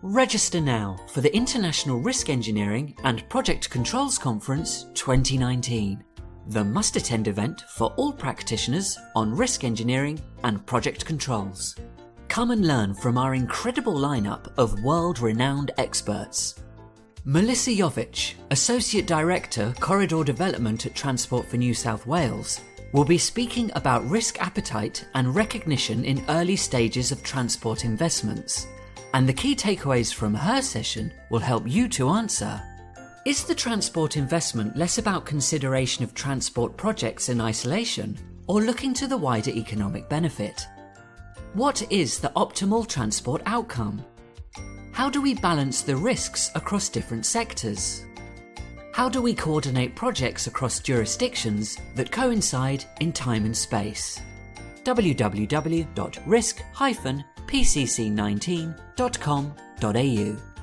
Register now for the International Risk Engineering and Project Controls Conference 2019, the must-attend event for all practitioners on risk engineering and project controls. Come and learn from our incredible lineup of world-renowned experts. Melissa Jovic, Associate Director, Corridor Development at Transport for New South Wales, will be speaking about risk appetite and recognition in early stages of transport investments. And the key takeaways from her session will help you to answer: is the transport investment less about consideration of transport projects in isolation, or looking to the wider economic benefit? What is the optimal transport outcome? How do we balance the risks across different sectors? How do we coordinate projects across jurisdictions that coincide in time and space? www.risk-pcc19.com.au